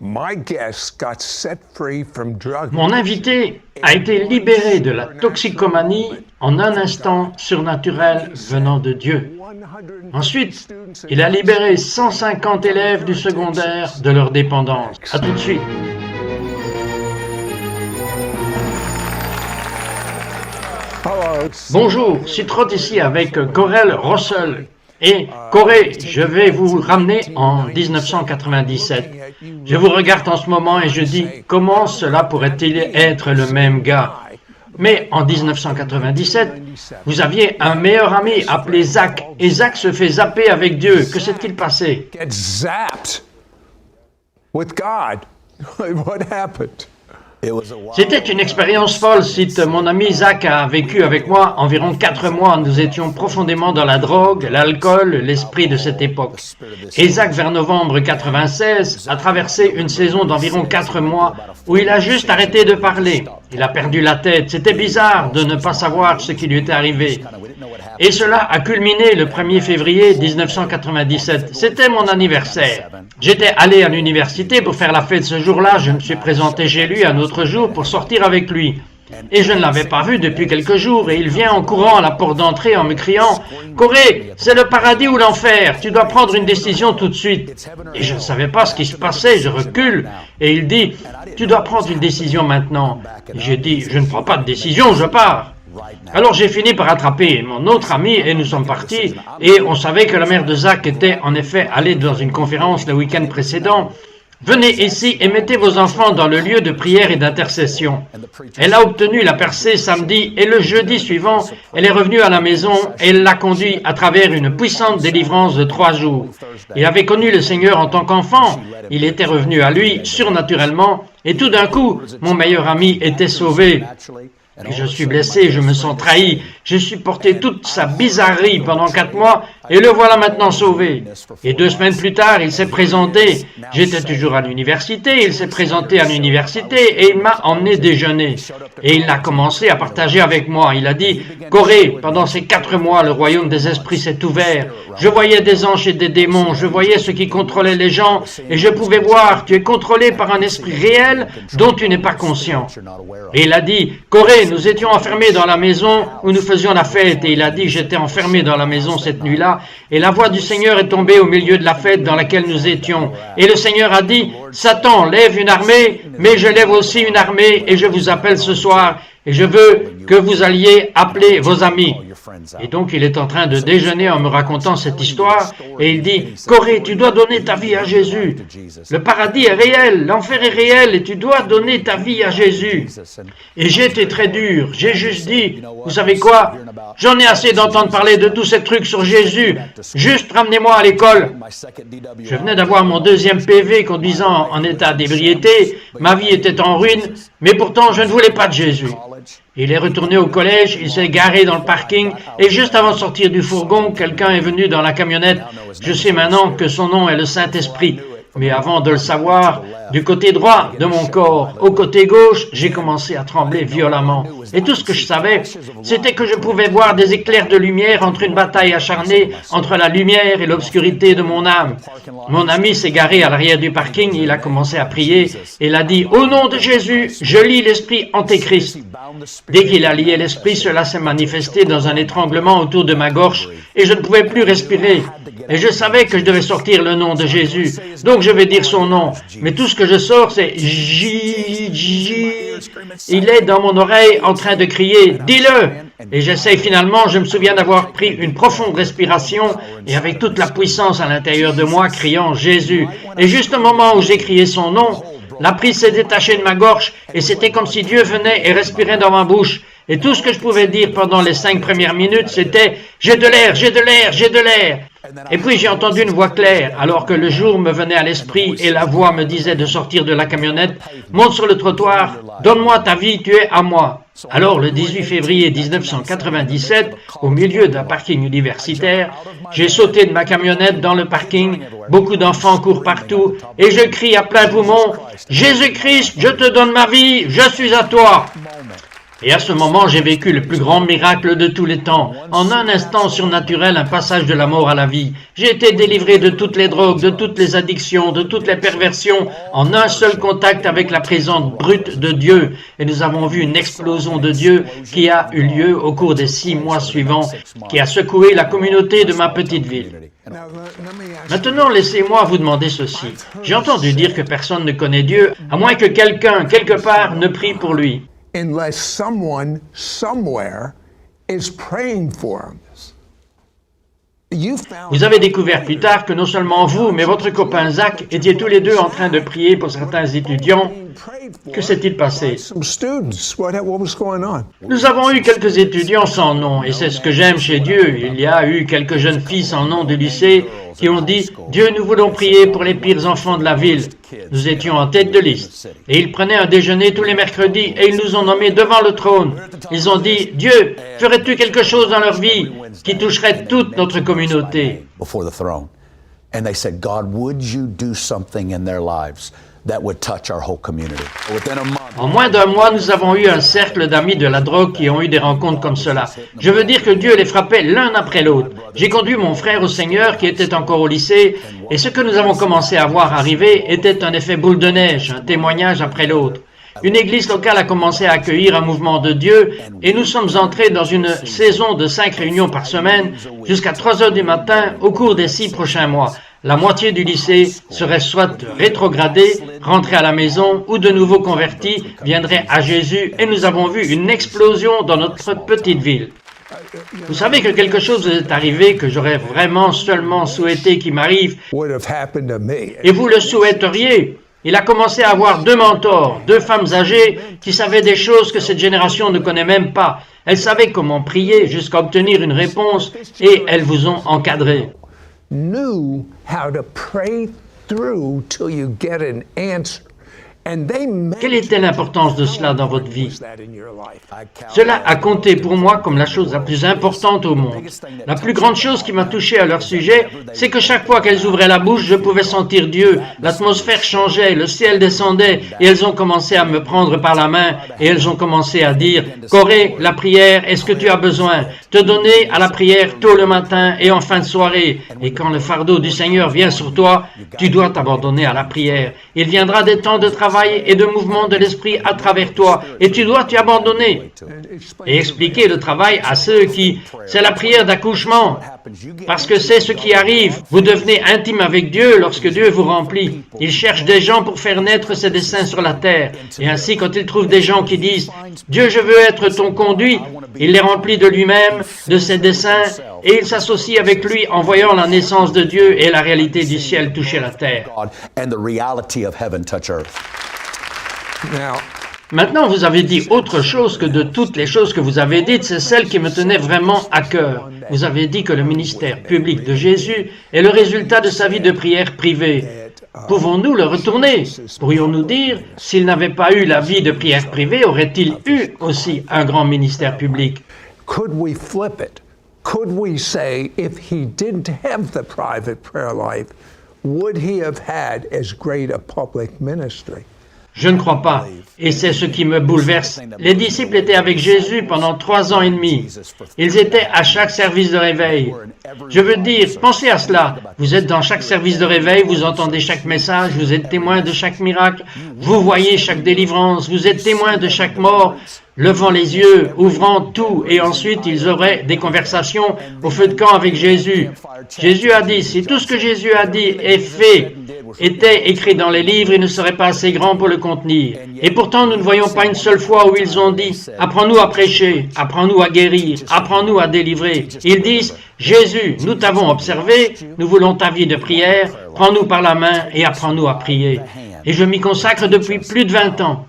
Mon invité a été libéré de la toxicomanie en un instant surnaturel venant de Dieu. Ensuite, il a libéré 150 élèves du secondaire de leur dépendance. À tout de suite. Bonjour, Citrotte ici avec Corel Russell. Et Corey, je vais vous ramener en 1997. Je vous regarde en ce moment et je dis, comment cela pourrait-il être le même gars? Mais en 1997, vous aviez un meilleur ami appelé Zach, et Zach se fait zapper avec Dieu. Que s'est-il passé? C'était une expérience folle, cite mon ami Zach a vécu avec moi environ 4 mois. Nous étions profondément dans la drogue, l'alcool, l'esprit de cette époque. Et Zach, vers novembre 96, a traversé une saison d'environ 4 mois où il a juste arrêté de parler. Il a perdu la tête. C'était bizarre de ne pas savoir ce qui lui était arrivé. Et cela a culminé le 1er février 1997. C'était mon anniversaire. J'étais allé à l'université pour faire la fête ce jour-là. Je me suis présenté chez lui un autre jour pour sortir avec lui. Et je ne l'avais pas vu depuis quelques jours et il vient en courant à la porte d'entrée en me criant « Corey, c'est le paradis ou l'enfer, tu dois prendre une décision tout de suite. » Et je ne savais pas ce qui se passait, je recule et il dit « Tu dois prendre une décision maintenant. » J'ai dit « Je ne prends pas de décision, je pars. » Alors j'ai fini par attraper mon autre ami et nous sommes partis et on savait que la mère de Zach était en effet allée dans une conférence le week-end précédent. Venez ici et mettez vos enfants dans le lieu de prière et d'intercession. Elle a obtenu la percée samedi et le jeudi suivant, elle est revenue à la maison et elle l'a conduit à travers une puissante délivrance de 3 jours. Il avait connu le Seigneur en tant qu'enfant, il était revenu à lui surnaturellement et tout d'un coup, mon meilleur ami était sauvé. Et je suis blessé, je me sens trahi, j'ai supporté toute sa bizarrerie pendant 4 mois et le voilà maintenant sauvé. Et 2 semaines plus tard, il s'est présenté, j'étais toujours à l'université, il s'est présenté à l'université et il m'a emmené déjeuner. Et il a commencé à partager avec moi, il a dit « Corey, pendant ces 4 mois, le royaume des esprits s'est ouvert. Je voyais des anges et des démons, je voyais ceux qui contrôlaient les gens et je pouvais voir, tu es contrôlé par un esprit réel dont tu n'es pas conscient. » Et il a dit « Corey, nous étions enfermés dans la maison où nous faisions la fête. » Et il a dit « J'étais enfermé dans la maison cette nuit-là. Et la voix du Seigneur est tombée au milieu de la fête dans laquelle nous étions. Et le Seigneur a dit « Satan lève une armée, mais je lève aussi une armée et je vous appelle ce soir. Et je veux que vous alliez appeler vos amis. » Et donc il est en train de déjeuner en me racontant cette histoire et il dit « Corey, tu dois donner ta vie à Jésus. Le paradis est réel, l'enfer est réel et tu dois donner ta vie à Jésus. » Et j'ai été très dur, j'ai juste dit « Vous savez quoi? J'en ai assez d'entendre parler de tous ces trucs sur Jésus. Juste ramenez-moi à l'école. » Je venais d'avoir mon 2e PV conduisant en état d'ébriété. Ma vie était en ruine, mais pourtant je ne voulais pas de Jésus. Il est retourné au collège, il s'est garé dans le parking et juste avant de sortir du fourgon, quelqu'un est venu dans la camionnette. Je sais maintenant que son nom est le Saint-Esprit. Mais avant de le savoir, du côté droit de mon corps au côté gauche, j'ai commencé à trembler violemment. Et tout ce que je savais, c'était que je pouvais voir des éclairs de lumière entre une bataille acharnée entre la lumière et l'obscurité de mon âme. Mon ami s'est garé à l'arrière du parking, il a commencé à prier et il a dit « Au nom de Jésus, je lie l'esprit antéchrist ». Dès qu'il a lié l'esprit, cela s'est manifesté dans un étranglement autour de ma gorge et je ne pouvais plus respirer. Et je savais que je devais sortir le nom de Jésus. Donc je vais dire son nom. Mais tout ce que je sors, c'est J. Il est dans mon oreille en train de crier « Dis-le !» Et j'essaye finalement, je me souviens d'avoir pris une profonde respiration et avec toute la puissance à l'intérieur de moi, criant « Jésus !» Et juste au moment où j'ai crié son nom, la prise s'est détachée de ma gorge et c'était comme si Dieu venait et respirait dans ma bouche. Et tout ce que je pouvais dire pendant les 5 premières minutes, c'était « J'ai de l'air, j'ai de l'air, j'ai de l'air !» Et puis j'ai entendu une voix claire, alors que le jour me venait à l'esprit et la voix me disait de sortir de la camionnette « Monte sur le trottoir, donne-moi ta vie, tu es à moi !» Alors le 18 février 1997, au milieu d'un parking universitaire, j'ai sauté de ma camionnette dans le parking, beaucoup d'enfants courent partout et je crie à plein poumon « Jésus-Christ, je te donne ma vie, je suis à toi !» Et à ce moment, j'ai vécu le plus grand miracle de tous les temps. En un instant surnaturel, un passage de la mort à la vie. J'ai été délivré de toutes les drogues, de toutes les addictions, de toutes les perversions, en un seul contact avec la présence brute de Dieu. Et nous avons vu une explosion de Dieu qui a eu lieu au cours des 6 mois suivants, qui a secoué la communauté de ma petite ville. Maintenant, laissez-moi vous demander ceci. J'ai entendu dire que personne ne connaît Dieu, à moins que quelqu'un, quelque part, ne prie pour lui. Unless someone somewhere is praying for him. Vous avez découvert plus tard que non seulement vous, mais votre copain Zach étiez tous les deux en train de prier pour certains étudiants. Que s'est-il passé? Nous avons eu quelques étudiants sans nom, et c'est ce que j'aime chez Dieu. Il y a eu quelques jeunes filles sans nom du lycée qui ont dit « Dieu, nous voulons prier pour les pires enfants de la ville ». Nous étions en tête de liste. Et ils prenaient un déjeuner tous les mercredis et ils nous ont nommés devant le trône. Ils ont dit « Dieu, ferais-tu quelque chose dans leur vie qui toucherait toute notre communauté ?» And they said, God, would you do something in their lives that would touch our whole community? Within a month, en moins d'un mois, nous avons eu un cercle d'amis de la drogue qui ont eu des rencontres comme cela. Je veux dire que Dieu les frappait l'un après l'autre. J'ai conduit mon frère au Seigneur qui était encore au lycée et ce que nous avons commencé à voir arriver était un effet boule de neige, un témoignage après l'autre. Une église locale a commencé à accueillir un mouvement de Dieu et nous sommes entrés dans une saison de 5 réunions par semaine jusqu'à 3 heures du matin au cours des 6 prochains mois. La moitié du lycée serait soit rétrogradée, rentrée à la maison ou de nouveau convertie, viendrait à Jésus et nous avons vu une explosion dans notre petite ville. Vous savez que quelque chose est arrivé que j'aurais vraiment seulement souhaité qu'il m'arrive et vous le souhaiteriez. Il a commencé à avoir 2 mentors, 2 femmes âgées qui savaient des choses que cette génération ne connaît même pas. Elles savaient comment prier jusqu'à obtenir une réponse et elles vous ont encadré. Knew how to pray through till you get an answer. Quelle était l'importance de cela dans votre vie? Cela a compté pour moi comme la chose la plus importante au monde. La plus grande chose qui m'a touché à leur sujet, c'est que chaque fois qu'elles ouvraient la bouche, je pouvais sentir Dieu. L'atmosphère changeait, le ciel descendait, et elles ont commencé à me prendre par la main, et elles ont commencé à dire, « Corée, la prière est ce que tu as besoin. Te donner à la prière tôt le matin et en fin de soirée. Et quand le fardeau du Seigneur vient sur toi, tu dois t'abandonner à la prière. Il viendra des temps de travail et de mouvement de l'esprit à travers toi, et tu dois t'y abandonner. » Et expliquer le travail à ceux qui, c'est la prière d'accouchement, parce que c'est ce qui arrive. Vous devenez intime avec Dieu lorsque Dieu vous remplit. Il cherche des gens pour faire naître ses desseins sur la terre. Et ainsi, quand il trouve des gens qui disent « Dieu, je veux être ton conduit », il les remplit de lui-même, de ses desseins, et il s'associe avec lui en voyant la naissance de Dieu et la réalité du ciel toucher la terre. Maintenant, vous avez dit autre chose que de toutes les choses que vous avez dites, c'est celle qui me tenait vraiment à cœur. Vous avez dit que le ministère public de Jésus est le résultat de sa vie de prière privée. Pouvons-nous le retourner? Pourrions-nous dire, s'il n'avait pas eu la vie de prière privée, aurait-il eu aussi un grand ministère public? Could we flip it? Could we say, if he didn't have the private prayer life, would he have had as great a public ministry? Je ne crois pas. Et c'est ce qui me bouleverse. Les disciples étaient avec Jésus pendant 3 ans et demi. Ils étaient à chaque service de réveil. Je veux dire, pensez à cela. Vous êtes dans chaque service de réveil, vous entendez chaque message, vous êtes témoin de chaque miracle, vous voyez chaque délivrance, vous êtes témoin de chaque mort, levant les yeux, ouvrant tout, et ensuite ils auraient des conversations au feu de camp avec Jésus. Jésus a dit, si tout ce que Jésus a dit est fait, était écrit dans les livres, il ne serait pas assez grand pour le contenir. Et pourtant, nous ne voyons pas une seule fois où ils ont dit, apprends-nous à prêcher, apprends-nous à guérir, apprends-nous à délivrer. Ils disent, Jésus, nous t'avons observé, nous voulons ta vie de prière, prends-nous par la main et apprends-nous à prier. Et je m'y consacre depuis plus de 20 ans.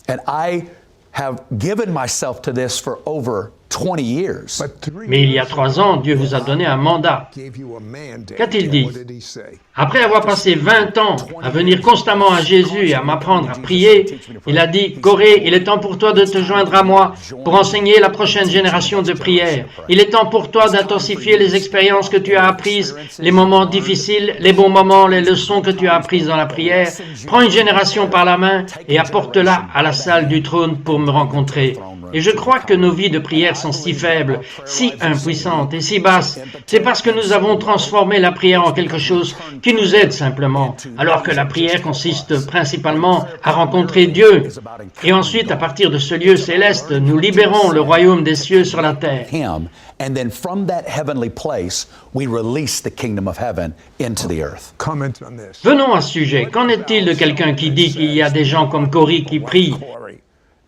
And I have given myself to this for over 20 years. But 3 Mais il y a years 3 ans, Dieu vous a donné un mandat. gave you a mandate. Qu'a-t-il dit? What did he say? Après avoir passé 20 ans à venir constamment à Jésus et à m'apprendre à prier, il a dit, « Corée, il est temps pour toi de te joindre à moi pour enseigner la prochaine génération de prières. Il est temps pour toi d'intensifier les expériences que tu as apprises, les moments difficiles, les bons moments, les leçons que tu as apprises dans la prière. Prends une génération par la main et apporte-la à la salle du trône pour me rencontrer. » Et je crois que nos vies de prière sont si faibles, si impuissantes et si basses. C'est parce que nous avons transformé la prière en quelque chose qui nous aide simplement, alors que la prière consiste principalement à rencontrer Dieu. Et ensuite, à partir de ce lieu céleste, nous libérons le royaume des cieux sur la terre. Him, and then from that heavenly place, we release the kingdom of heaven into the earth. Comment on this? Venons à ce sujet. Qu'en est-il de quelqu'un qui dit qu'il y a des gens comme Corey qui prient? Corey,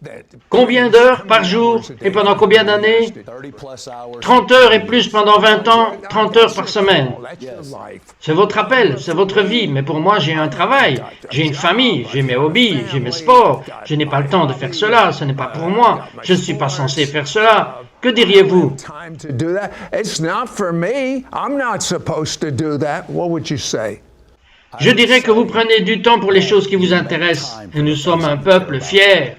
that Combien d'heures par jour et pendant combien d'années? 30 plus hours. 30 heures et plus pendant 20 ans, 30 heures par semaine. that's your life. C'est votre appel, c'est votre vie, mais pour moi j'ai un travail, j'ai une famille, j'ai mes hobbies, j'ai mes sports, je n'ai pas le temps de faire cela, ce n'est pas pour moi, je ne suis pas censé faire cela. Que diriez-vous? Time to do that. It's not for me. I'm not supposed to do that. What would you say? Je dirais que vous prenez du temps pour les choses qui vous intéressent, et nous sommes un peuple fier.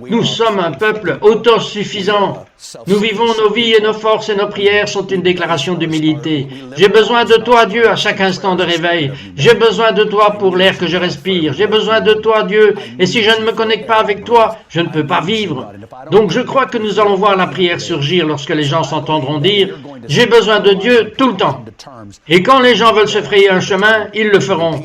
Nous sommes un peuple autosuffisant. Nous vivons nos vies et nos forces et nos prières sont une déclaration d'humilité. J'ai besoin de toi, Dieu, à chaque instant de réveil. J'ai besoin de toi pour l'air que je respire. J'ai besoin de toi, Dieu, et si je ne me connecte pas avec toi, je ne peux pas vivre. Donc je crois que nous allons voir la prière surgir lorsque les gens s'entendront dire « J'ai besoin de Dieu tout le temps ». Et quand les gens veulent se frayer un chemin, ils le feront.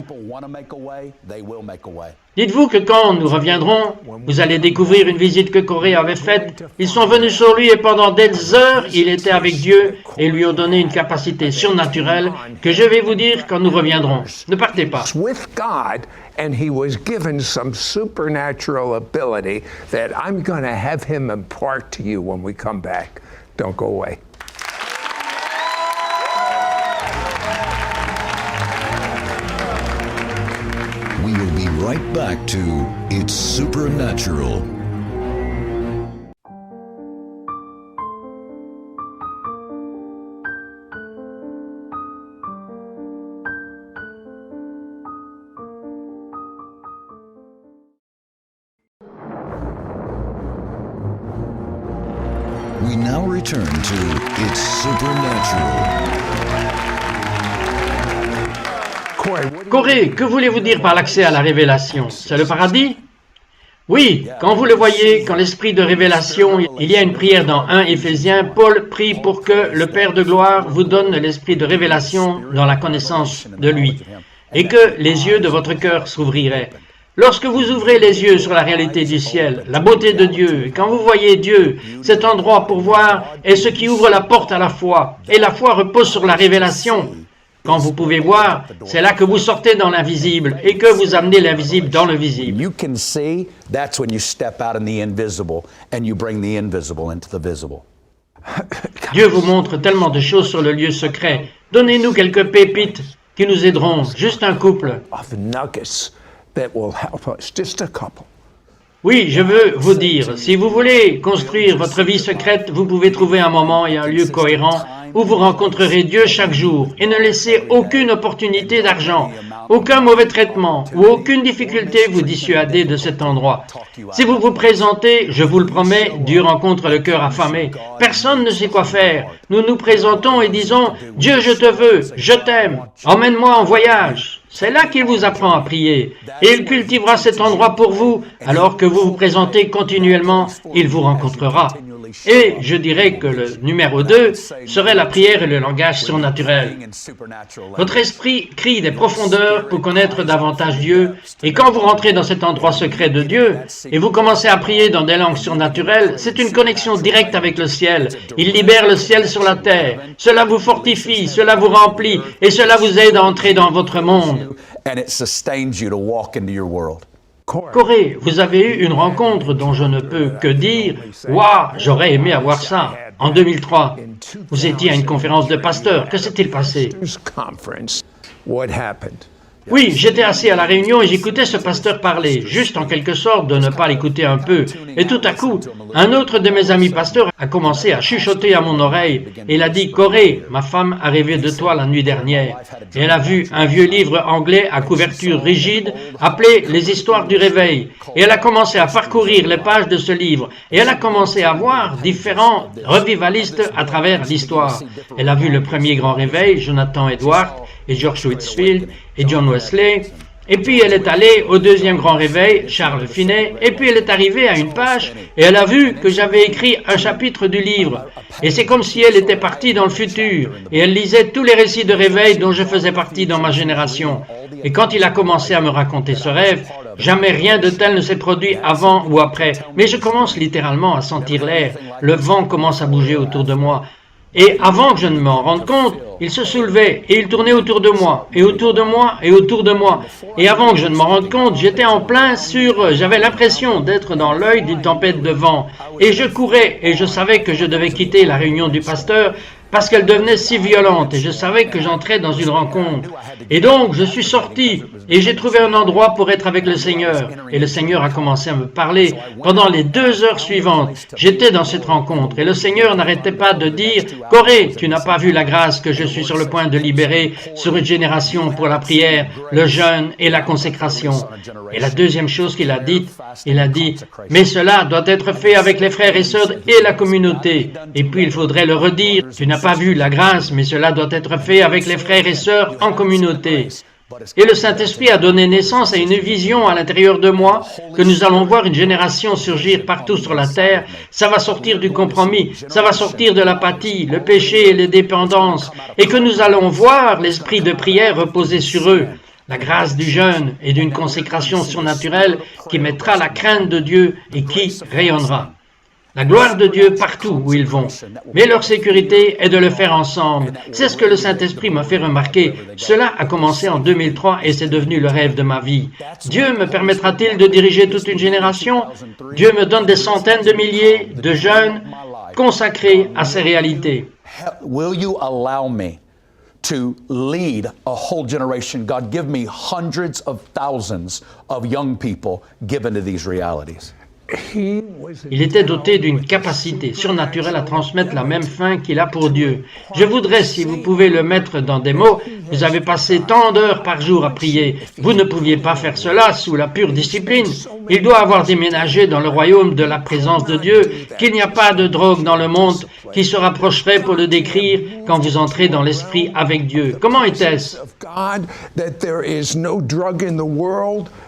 Dites-vous que quand nous reviendrons, vous allez découvrir une visite que Corée avait faite. Ils sont venus sur lui et pendant des heures, il était avec Dieu et lui ont donné une capacité surnaturelle que je vais vous dire quand nous reviendrons. Ne partez pas. With God, and he was given some supernatural ability that I'm going to have him impart to you when we come back. Don't go away. We will be right back to It's Supernatural. We now return to It's Supernatural. Corée, que voulez-vous dire par l'accès à la révélation? C'est le paradis? Oui, quand vous le voyez, quand l'esprit de révélation, il y a une prière dans 1 Éphésiens, Paul prie pour que le Père de gloire vous donne l'esprit de révélation dans la connaissance de lui, et que les yeux de votre cœur s'ouvriraient. Lorsque vous ouvrez les yeux sur la réalité du ciel, la beauté de Dieu, et quand vous voyez Dieu, cet endroit pour voir est ce qui ouvre la porte à la foi, et la foi repose sur la révélation. Quand vous pouvez voir, c'est là que vous sortez dans l'invisible et que vous amenez l'invisible dans le visible. You can see, that's when you step out in the invisible and you bring the invisible into the visible. Dieu vous montre tellement de choses sur le lieu secret. Donnez-nous quelques pépites qui nous aideront, juste un couple. Of nuggets that will help us, just a couple. Oui, je veux vous dire, si vous voulez construire votre vie secrète, vous pouvez trouver un moment et un lieu cohérent où vous rencontrerez Dieu chaque jour et ne laissez aucune opportunité d'argent, aucun mauvais traitement ou aucune difficulté vous dissuader de cet endroit. Si vous vous présentez, je vous le promets, Dieu rencontre le cœur affamé. Personne ne sait quoi faire. Nous nous présentons et disons « Dieu, je te veux, je t'aime, emmène-moi en voyage ». C'est là qu'il vous apprend à prier, et il cultivera cet endroit pour vous, alors que vous vous présentez continuellement, il vous rencontrera. Et je dirais que le numéro 2 serait la prière et le langage surnaturel. Votre esprit crie des profondeurs pour connaître davantage Dieu, et quand vous rentrez dans cet endroit secret de Dieu, et vous commencez à prier dans des langues surnaturelles, c'est une connexion directe avec le ciel. Il libère le ciel sur la terre. Cela vous fortifie, cela vous remplit, et cela vous aide à entrer dans votre monde. And it sustains you to walk into your world. Corée, vous avez eu une rencontre dont je ne peux que dire « Waouh, j'aurais aimé avoir ça !» En 2003, vous étiez à une conférence de pasteurs. Que s'est-il passé? Conference. What happened? Oui, j'étais assis à la réunion et j'écoutais ce pasteur parler, juste en quelque sorte de ne pas l'écouter un peu. Et tout à coup, un autre de mes amis pasteurs a commencé à chuchoter à mon oreille. Et il a dit, « Corey, ma femme a rêvé de toi la nuit dernière. Et elle a vu un vieux livre anglais à couverture rigide appelé « Les histoires du réveil ». Et elle a commencé à parcourir les pages de ce livre. Et elle a commencé à voir différents revivalistes à travers l'histoire. Elle a vu le premier grand réveil, Jonathan Edwards et George Whitefield et John Wesley. Et puis elle est allée au deuxième grand réveil, Charles Finney, et puis elle est arrivée à une page et elle a vu que j'avais écrit un chapitre du livre. Et c'est comme si elle était partie dans le futur et elle lisait tous les récits de réveil dont je faisais partie dans ma génération. Et quand il a commencé à me raconter ce rêve, jamais rien de tel ne s'est produit avant ou après. Mais je commence littéralement à sentir l'air, le vent commence à bouger autour de moi. Et avant que je ne m'en rende compte, il se soulevait et il tournait autour de moi, et autour de moi, et autour de moi. Et avant que je ne m'en rende compte, j'étais en plein j'avais l'impression d'être dans l'œil d'une tempête de vent. Et je courais, et je savais que je devais quitter la réunion du pasteur, parce qu'elle devenait si violente, et je savais que j'entrais dans une rencontre. Et donc, je suis sorti, et j'ai trouvé un endroit pour être avec le Seigneur. Et le Seigneur a commencé à me parler. Pendant les 2 heures suivantes, j'étais dans cette rencontre, et le Seigneur n'arrêtait pas de dire, « Corey, tu n'as pas vu la grâce que je suis sur le point de libérer sur une génération pour la prière, le jeûne et la consécration. » Et la deuxième chose qu'il a dite, il a dit, « Mais cela doit être fait avec les frères et sœurs et la communauté. » Et puis il faudrait le redire, « Tu n'as pas vu la grâce, mais cela doit être fait avec les frères et sœurs en communauté. » Et le Saint-Esprit a donné naissance à une vision à l'intérieur de moi, que nous allons voir une génération surgir partout sur la terre. Ça va sortir du compromis, ça va sortir de l'apathie, le péché et les dépendances, et que nous allons voir l'esprit de prière reposer sur eux. La grâce du jeûne et d'une consécration surnaturelle qui mettra la crainte de Dieu et qui rayonnera. La gloire de Dieu partout où ils vont. Mais leur sécurité est de le faire ensemble. C'est ce que le Saint-Esprit m'a fait remarquer. Cela a commencé en 2003 et c'est devenu le rêve de ma vie. Dieu me permettra-t-il de diriger toute une génération? Dieu me donne des centaines de milliers de jeunes consacrés à ces réalités. Will you allow me to lead a whole generation? God, give me hundreds of thousands of young people given to these realities. Il était doté d'une capacité surnaturelle à transmettre la même faim qu'il a pour Dieu. Je voudrais, si vous pouvez le mettre dans des mots, vous avez passé tant d'heures par jour à prier. Vous ne pouviez pas faire cela sous la pure discipline. Il doit avoir déménagé dans le royaume de la présence de Dieu, qu'il n'y a pas de drogue dans le monde qui se rapprocherait pour le décrire quand vous entrez dans l'esprit avec Dieu. Comment était-ce?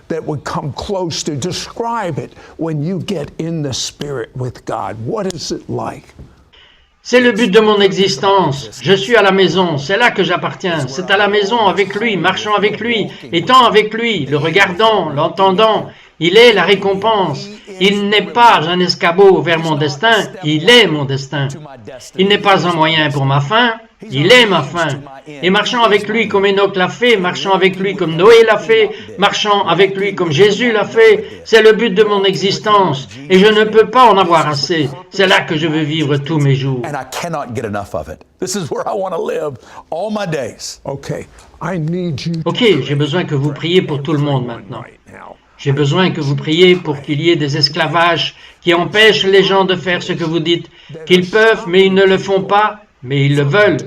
That would come close to describe it when you get in the spirit with God. What is it like? C'est le but de mon existence. Je suis à la maison, c'est là que j'appartiens. C'est à la maison avec lui, marchant avec lui, étant avec lui, le regardant, l'entendant. Il est la récompense. Il n'est pas un escabeau vers mon destin, il est mon destin. Il n'est pas un moyen pour ma fin, il est ma fin. Et marchant avec lui comme Enoch l'a fait, marchant avec lui comme Noé l'a fait, marchant avec lui comme Jésus l'a fait, c'est le but de mon existence. Et je ne peux pas en avoir assez. C'est là que je veux vivre tous mes jours. And I cannot get enough of it. This is where I want to live all my days. Ok, j'ai besoin que vous priez pour tout le monde maintenant. J'ai besoin que vous priez pour qu'il y ait des esclavages qui empêchent les gens de faire ce que vous dites, qu'ils peuvent, mais ils ne le font pas, mais ils le veulent.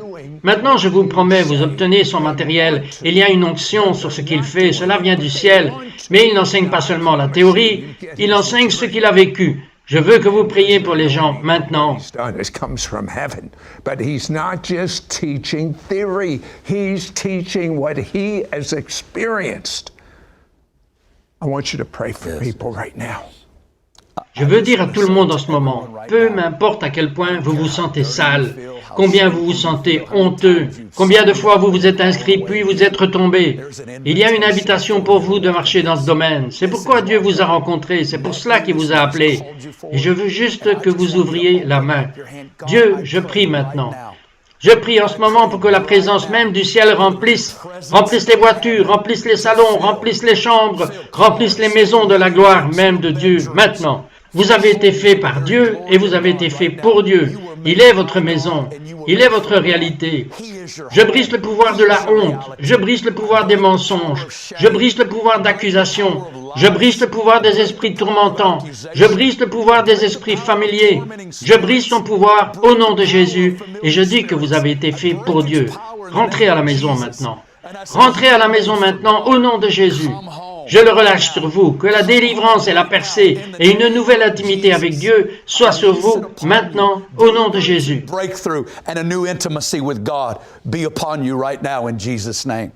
Maintenant, je vous promets, vous obtenez son matériel. Il y a une onction sur ce qu'il fait, cela vient du ciel. Mais il n'enseigne pas seulement la théorie, il enseigne ce qu'il a vécu. Je veux que vous priez pour les gens maintenant. It comes from heaven, but he's not just teaching theory, he's teaching what he has experienced. I want you to pray for people right now. Je veux dire à tout le monde en ce moment, peu m'importe à quel point vous vous sentez sale, combien vous vous sentez honteux, combien de fois vous vous êtes inscrit puis vous êtes retombé. Il y a une invitation pour vous de marcher dans ce domaine. C'est pourquoi Dieu vous a rencontré, c'est pour cela qu'il vous a appelé. Et je veux juste que vous ouvriez la main. Dieu, je prie maintenant. Je prie en ce moment pour que la présence même du ciel remplisse les voitures, remplisse les salons, remplisse les chambres, remplisse les maisons de la gloire même de Dieu. Maintenant, vous avez été fait par Dieu et vous avez été fait pour Dieu. Il est votre maison. Il est votre réalité. Je brise le pouvoir de la honte. Je brise le pouvoir des mensonges. Je brise le pouvoir d'accusation. Je brise le pouvoir des esprits tourmentants. Je brise le pouvoir des esprits familiers. Je brise son pouvoir au nom de Jésus. Et je dis que vous avez été fait pour Dieu. Rentrez à la maison maintenant. Rentrez à la maison maintenant au nom de Jésus. Je le relâche sur vous, que la délivrance et la percée et une nouvelle intimité avec Dieu soient sur vous maintenant au nom de Jésus. Breakthrough and a new intimacy with God be upon you right now in Jesus' name.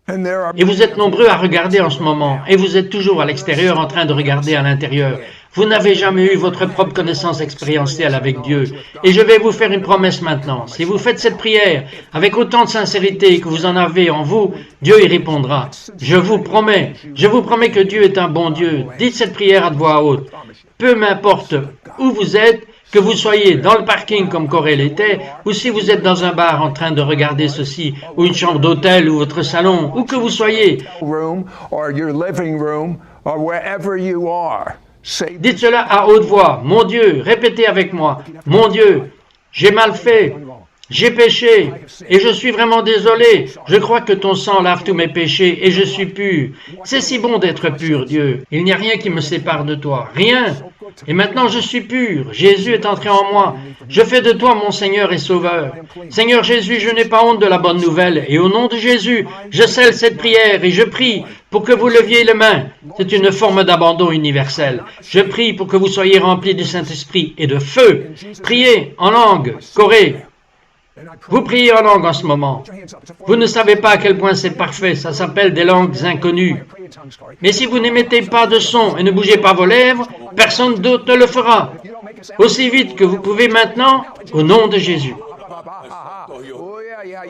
And there are Et vous êtes nombreux à regarder en ce moment, et vous êtes toujours à l'extérieur en train de regarder à l'intérieur. Vous n'avez jamais eu votre propre connaissance expérientielle avec Dieu. Et je vais vous faire une promesse maintenant. Si vous faites cette prière avec autant de sincérité que vous en avez en vous, Dieu y répondra. Je vous promets que Dieu est un bon Dieu. Dites cette prière à voix haute. Peu m'importe où vous êtes, que vous soyez dans le parking comme Corée l'était, ou si vous êtes dans un bar en train de regarder ceci, ou une chambre d'hôtel, ou votre salon, où que vous soyez. room or your living room or wherever you are. Say Dites cela à haute voix. Mon Dieu, répétez avec moi. Mon Dieu, j'ai mal fait. J'ai péché et je suis vraiment désolé. Je crois que ton sang lave tous mes péchés et je suis pur. C'est si bon d'être pur, Dieu. Il n'y a rien qui me sépare de toi. Rien. Et maintenant je suis pur. Jésus est entré en moi. Je fais de toi mon Seigneur et Sauveur. Seigneur Jésus, je n'ai pas honte de la bonne nouvelle. Et au nom de Jésus, je scelle cette prière et je prie pour que vous leviez les mains. C'est une forme d'abandon universel. Je prie pour que vous soyez remplis du Saint-Esprit et de feu. Priez en langue, Corée. Vous priez en langue en ce moment. Vous ne savez pas à quel point c'est parfait. Ça s'appelle des langues inconnues. Mais si vous n'émettez pas de son et ne bougez pas vos lèvres, personne d'autre ne le fera. Aussi vite que vous pouvez maintenant, au nom de Jésus. Oh, yeah.